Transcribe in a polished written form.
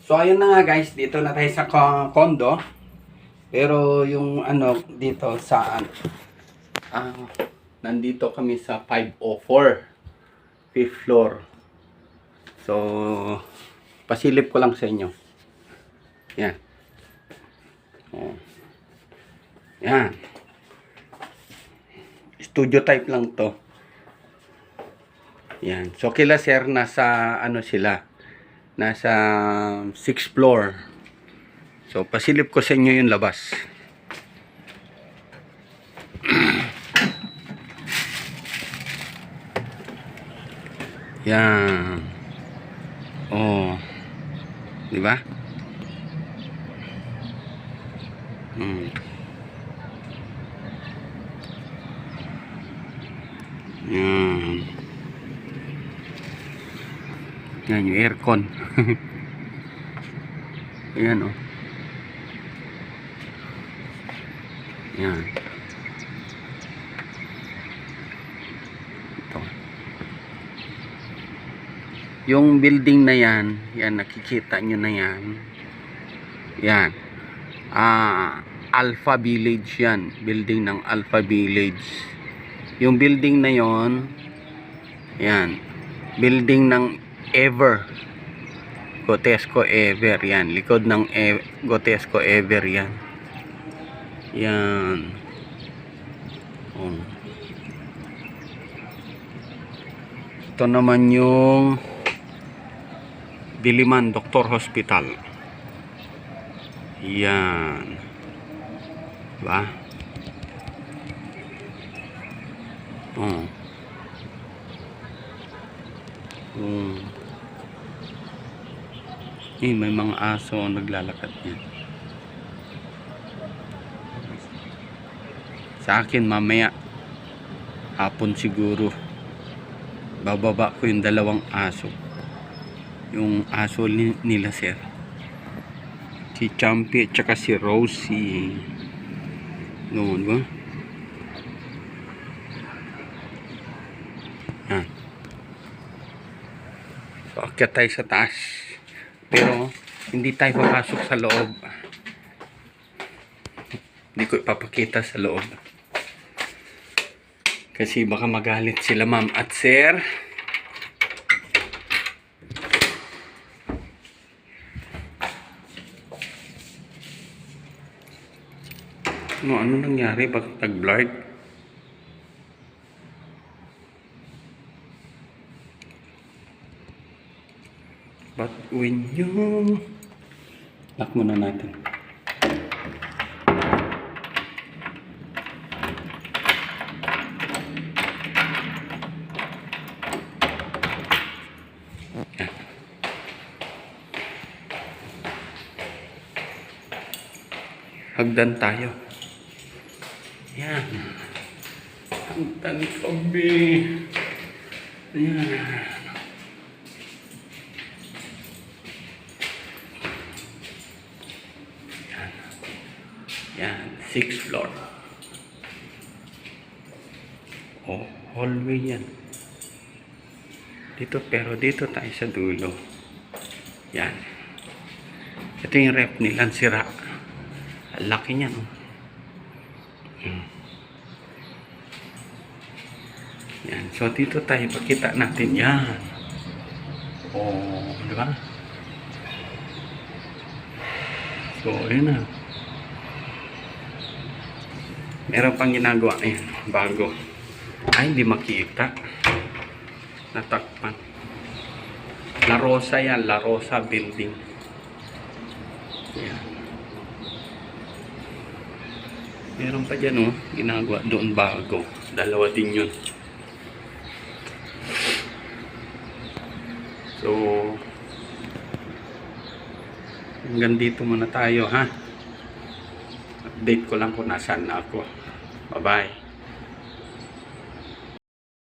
So ayun na nga guys, dito na tayo sa condo. Pero yung ano dito sa nandito kami sa 504 5th floor. So pasilip ko lang sa inyo. Yan. Oh. Yan. Studio type lang to. Yan. So kila sir nasa ano sila? Nasa 6th floor. So pasilip ko sa inyo yung labas. Yan. Oh. Di ba? Yan. Yan yung aircon. Ayan, oh. Yan. Ito. Yung building na yan, yan nakikita nyo na yan. Yan. Alpha Village yan. Building ng Alpha Village. Yung building na yon, yan. Building ng Ever. Gotesco Ever yan. Likod ng Gotesco Ever yan. Yan. Oh. Ito naman yung Diliman Doctor Hospital. Yan. Diba? Oh. May mga aso naglalakad yan. Sa akin mamaya hapon siguro bababa ko yung dalawang aso. Yung aso nila sir. Si Champi at saka si Rosie. No, diba? Yan. So akyat tayo sa taas. Pero hindi tayo papasok sa loob. Hindi ko ipapakita sa loob. Kasi baka magalit sila ma'am at sir. Ano nangyari? Bakit nag-blurred? But when you... Lock muna natin. Yan. Hagdan tayo. Yan. Hagdan kami. Yan. Yan, 6th floor. Oh, hallway yan. Dito, pero dito tayo sa dulo. Yan. Ito yung rep nilang sira. Ang laki niya, no? Yan. So, dito tayo. Pakita natin yan. Oh, di ba? So, yun na. Meron pang ginagawa yan. Bago. Ay, hindi makita. Natakpan. La Rosa yan. La Rosa building. Yan. Meron pa dyan, oh. Ginagawa doon bago. Dalawa din yun. So, hanggang dito muna tayo, ha? Update ko lang kung nasaan na ako. Bye-bye.